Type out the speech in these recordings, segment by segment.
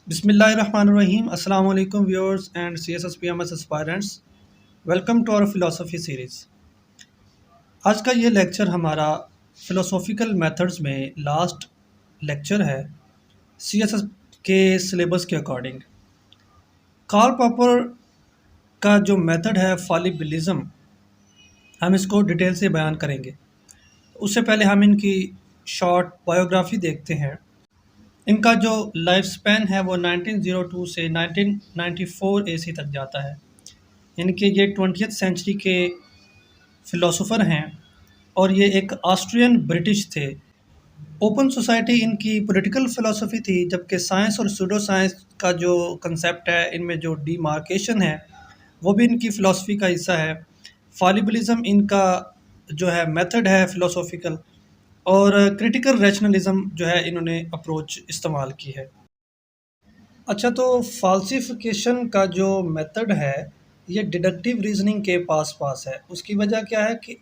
बिस्मिल्लाहिर्रहमानिर्रहीम अस्सलाम वालेकुम viewers and CSS PMS aspirants. Welcome to our philosophy series. आज का ये लेक्चर हमारा फ़िलोसॉफ़िकल मेथड्स में लास्ट लेक्चर है CSS के सिलेबस के अकॉर्डिंग। कार्ल पॉपर का जो मेथड है फॉलिबिलिज्म, हम इसको डिटेल से बयान करेंगे। उससे पहले हम इनकी शॉर्ट बायोग्राफी देखते हैं। इनका जो लाइफ स्पैन है वो 1902 से 1994 AC तक जाता है। इनके ये 20th सेंचुरी के फ़िलोसोफ़र हैं और ये एक ऑस्ट्रियन ब्रिटिश थे। ओपन सोसाइटी इनकी पॉलिटिकल फ़िलोसफी थी, जबकि साइंस और सूडो साइंस का जो कंसेप्ट है, इनमें जो डिमार्केशन है वो भी इनकी फ़िलोसफी का हिस्सा है। फॉलिबिलिज्म इनका जो है मेथड है फ़िलोसॉफ़िकल, और क्रिटिकल रैशनलिज्म जो है इन्होंने अप्रोच इस्तेमाल की है। अच्छा, तो फ़ाल्सिफ़िकेशन का जो मेथड है ये डिडक्टिव रीज़निंग के पास है। उसकी वजह क्या है कि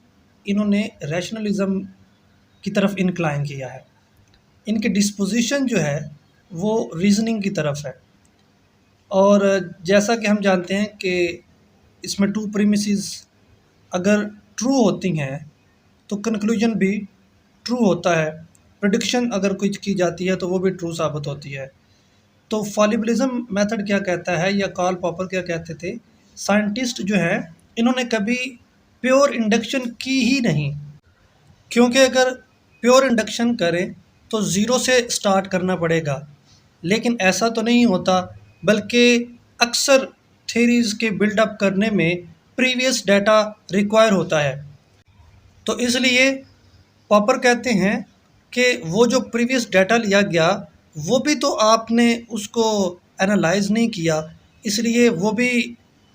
इन्होंने रैशनलिज्म की तरफ इनक्लाइन किया है। इनकी डिस्पोज़िशन जो है वो रीज़निंग की तरफ है। और जैसा कि हम जानते हैं कि इसमें टू प्रीमिसेस अगर ट्रू होती हैं तो कंक्लूजन भी ट्रू होता है। प्रेडिक्शन अगर कुछ की जाती है तो वो भी ट्रू साबित होती है। तो फॉलिबिलिज्म मेथड क्या कहता है, या कार्ल पॉपर क्या कहते थे, साइंटिस्ट जो हैं इन्होंने कभी प्योर इंडक्शन की ही नहीं, क्योंकि अगर प्योर इंडक्शन करें तो ज़ीरो से स्टार्ट करना पड़ेगा। लेकिन ऐसा तो नहीं होता, बल्कि अक्सर थ्योरीज़ के बिल्डअप करने में प्रीवियस डाटा रिक्वायर होता है। तो इसलिए पॉपर कहते हैं कि वो जो प्रीवियस डाटा लिया गया वो भी तो आपने उसको एनालाइज नहीं किया, इसलिए वो भी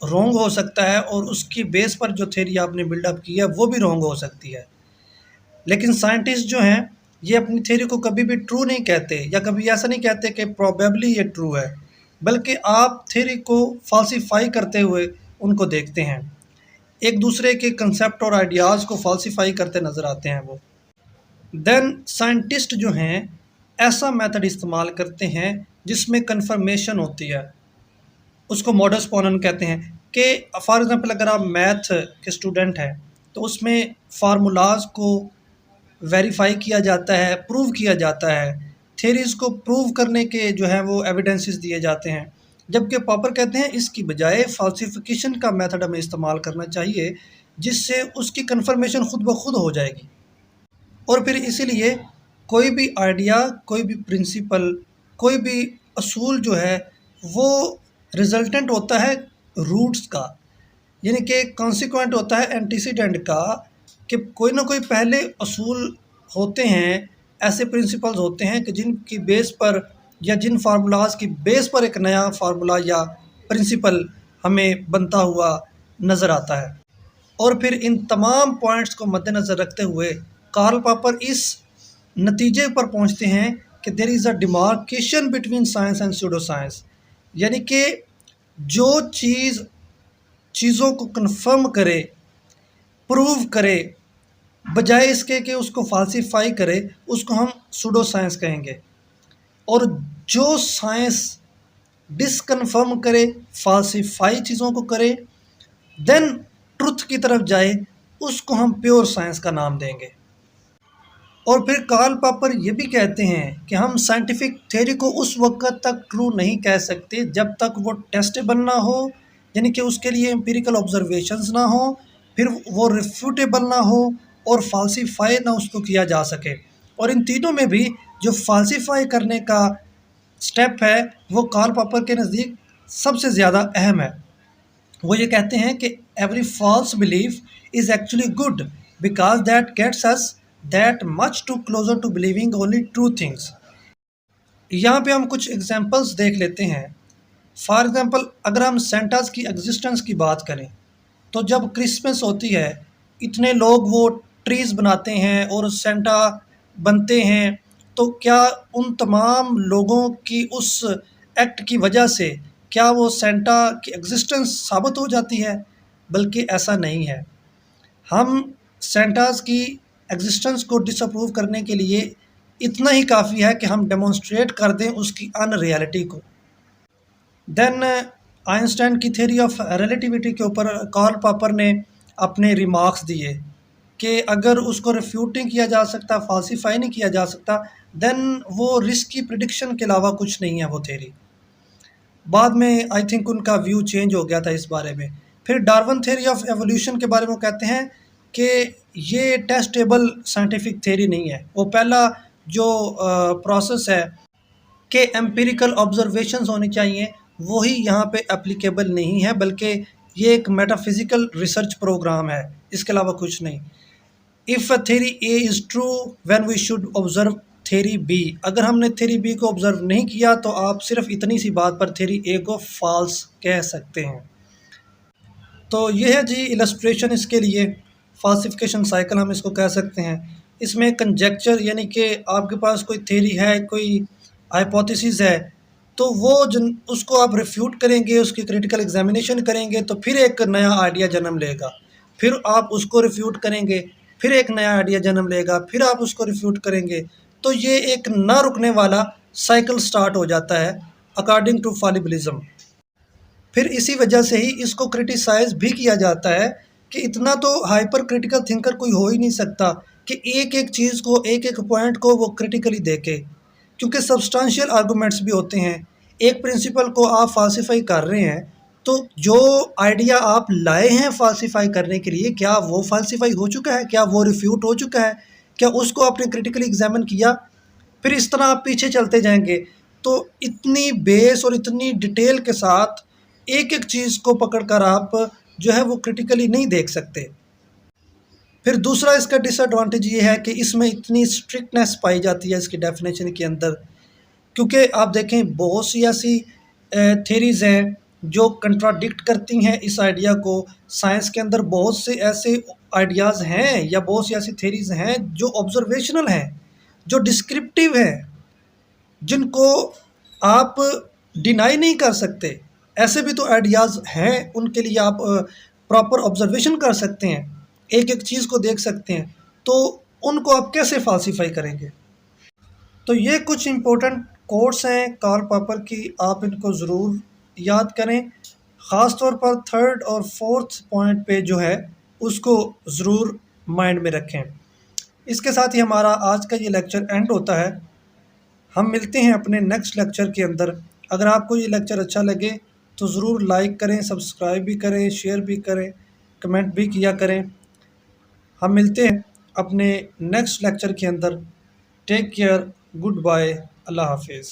रॉन्ग हो सकता है और उसकी बेस पर जो थ्योरी आपने बिल्डअप की है वो भी रॉन्ग हो सकती है। लेकिन साइंटिस्ट जो हैं ये अपनी थ्योरी को कभी भी ट्रू नहीं कहते, या कभी ऐसा नहीं कहते कि प्रोबेबली ये ट्रू है, बल्कि आप थ्योरी को फाल्सीफाई करते हुए उनको देखते हैं। एक दूसरे के कंसेप्ट और आइडियाज़ को फाल्सीफाई करते नज़र आते हैं वो। देन साइंटिस्ट जो हैं ऐसा मेथड इस्तेमाल करते हैं जिसमें कंफर्मेशन होती है, उसको मॉडस पोनेन कहते हैं। कि फॉर एग्जांपल अगर आप मैथ के स्टूडेंट हैं तो उसमें फार्मूलाज को वेरीफाई किया जाता है, प्रूव किया जाता है, थ्योरीज़ को प्रूव करने के जो है वो एविडेंसेस दिए जाते हैं। जबकि पॉपर कहते हैं इसकी बजाय फाल्सिफिकेशन का मेथड हमें इस्तेमाल करना चाहिए, जिससे उसकी कंफर्मेशन खुद ब खुद हो जाएगी। और फिर इसीलिए कोई भी आइडिया, कोई भी प्रिंसिपल, कोई भी असूल जो है वो रिजल्टेंट होता है रूट्स का, यानी कि कॉन्सिक्वेंट होता है एंटीसीडेंट का, कि कोई ना कोई पहले असूल होते हैं, ऐसे प्रिंसिपल्स होते हैं कि जिनकी बेस पर या जिन फार्मूलाज की बेस पर एक नया फार्मूला या प्रिंसिपल हमें बनता हुआ नज़र आता है। और फिर इन तमाम पॉइंट्स को मद्देनज़र रखते हुए कार्ल पॉपर इस नतीजे पर पहुंचते हैं कि there is a demarcation between science and pseudo science, यानी कि जो चीज़ों को कंफर्म करे, प्रूव करे, बजाय इसके कि उसको फाल्सीफाई करे, उसको हम सूडो साइंस कहेंगे। और जो साइंस डिसकन्फर्म करे, फाल्सीफाई चीज़ों को करे, देन ट्रुथ की तरफ जाए, उसको हम प्योर साइंस का नाम देंगे। और फिर कार्ल पॉपर ये भी कहते हैं कि हम साइंटिफिक थ्योरी को उस वक्त तक ट्रू नहीं कह सकते जब तक वो टेस्टेबल ना हो, यानी कि उसके लिए एम्पिरिकल ऑब्जर्वेशंस ना हो, फिर वो रिफ्यूटेबल ना हो और फाल्सीफाई ना उसको किया जा सके। और इन तीनों में भी जो फाल्सीफाई करने का स्टेप है वो कार्ल पॉपर के नज़दीक सबसे ज़्यादा अहम है। वो ये कहते हैं कि every false belief is actually good because that gets us that much to closer to believing only true things. यहाँ पे हम कुछ एग्जांपल्स देख लेते हैं। फॉर एग्जांपल अगर हम सेंटास की एग्जिस्टेंस की बात करें तो जब क्रिसमस होती है इतने लोग वो ट्रीज़ बनाते हैं और सेंटा बनते हैं, तो क्या उन तमाम लोगों की उस एक्ट की वजह से क्या वो सेंटा की एग्जिस्टेंस साबित हो जाती है? बल्कि ऐसा नहीं है। हम सेंटास की एग्जिस्टेंस को डिसअप्रूव करने के लिए इतना ही काफ़ी है कि हम डेमोन्स्ट्रेट कर दें उसकी अनरियलिटी को। देन आइंस्टाइन की थ्योरी ऑफ रिलेटिविटी के ऊपर कार्ल पॉपर ने अपने रिमार्क्स दिए कि अगर उसको रिफ्यूट नहीं किया जा सकता, फाल्सीफाई नहीं किया जा सकता, देन वो रिस्क की प्रिडिक्शन के अलावा कुछ नहीं है वो थ्योरी। बाद में आई थिंक उनका व्यू चेंज हो गया था इस बारे में। फिर डार्विन थ्योरी ऑफ एवोल्यूशन के बारे में कहते हैं कि ये टेस्टेबल साइंटिफिक थ्योरी नहीं है। वो पहला जो प्रोसेस है कि एम्पिरिकल ऑब्जर्वेशंस होनी चाहिए, वही यहाँ पे एप्लीकेबल नहीं है, बल्कि ये एक मेटाफिजिकल रिसर्च प्रोग्राम है, इसके अलावा कुछ नहीं। If theory A is true when we should observe theory B, अगर हमने थ्योरी बी को ऑब्जर्व नहीं किया तो आप सिर्फ इतनी सी बात पर थ्योरी ए को फॉल्स कह सकते हैं। तो ये है जी इलस्ट्रेशन इसके लिए, फाल्सिफिकेशन साइकिल हम इसको कह सकते हैं। इसमें कंजेक्चर यानी कि आपके पास कोई थ्योरी है, कोई हाइपोथेसिस है, तो वो जन उसको आप रिफ्यूट करेंगे, उसकी क्रिटिकल एग्जामिनेशन करेंगे तो फिर एक नया आइडिया जन्म लेगा, फिर आप उसको रिफ्यूट करेंगे, फिर एक नया आइडिया जन्म लेगा, फिर आप उसको रिफ्यूट करेंगे, तो ये एक ना रुकने वाला साइकिल स्टार्ट हो जाता है अकॉर्डिंग टू फॉलिबिलिज्म। फिर इसी वजह से ही इसको क्रिटिसाइज भी किया जाता है कि इतना तो हाइपर क्रिटिकल थिंकर कोई हो ही नहीं सकता कि एक एक चीज़ को, एक एक पॉइंट को वो क्रिटिकली देखे, क्योंकि सब्सटेंशियल आर्गूमेंट्स भी होते हैं। एक प्रिंसिपल को आप फाल्सीफाई कर रहे हैं, तो जो आइडिया आप लाए हैं फाल्सीफाई करने के लिए, क्या वो फाल्सीफाई हो चुका है, क्या वो रिफ्यूट हो चुका है, क्या उसको आपने क्रिटिकली एग्जामिन किया? फिर इस तरह आप पीछे चलते जाएंगे, तो इतनी बेस और इतनी डिटेल के साथ एक एक चीज़ को पकड़कर आप जो है वो क्रिटिकली नहीं देख सकते। फिर दूसरा इसका डिसएडवांटेज ये है कि इसमें इतनी स्ट्रिक्टनेस पाई जाती है इसकी डेफिनेशन के अंदर, क्योंकि आप देखें बहुत सी ऐसी थेरीज़ हैं जो कंट्राडिक्ट करती हैं इस आइडिया को। साइंस के अंदर बहुत से ऐसे आइडियाज़ हैं या बहुत सी ऐसी थेरीज़ हैं जो ऑब्जर्वेशनल हैं, जो डिस्क्रिप्टिव हैं, जिनको आप डिनाई नहीं कर सकते। ऐसे भी तो आइडियाज़ हैं, उनके लिए आप प्रॉपर ऑब्जर्वेशन कर सकते हैं, एक एक चीज़ को देख सकते हैं, तो उनको आप कैसे फाल्सीफाई करेंगे? तो ये कुछ इम्पोर्टेंट कोट्स हैं कार्ल पॉपर की, आप इनको ज़रूर याद करें। ख़ास तौर पर थर्ड और फोर्थ पॉइंट पे जो है उसको ज़रूर माइंड में रखें। इसके साथ ही हमारा आज का ये लेक्चर एंड होता है। हम मिलते हैं अपने नेक्स्ट लेक्चर के अंदर। अगर आपको ये लेक्चर अच्छा लगे तो ज़रूर लाइक करें, सब्सक्राइब भी करें, शेयर भी करें, कमेंट भी किया करें। हम मिलते हैं अपने नेक्स्ट लेक्चर के अंदर। टेक केयर, गुड बाय, अल्लाह हाफिज़।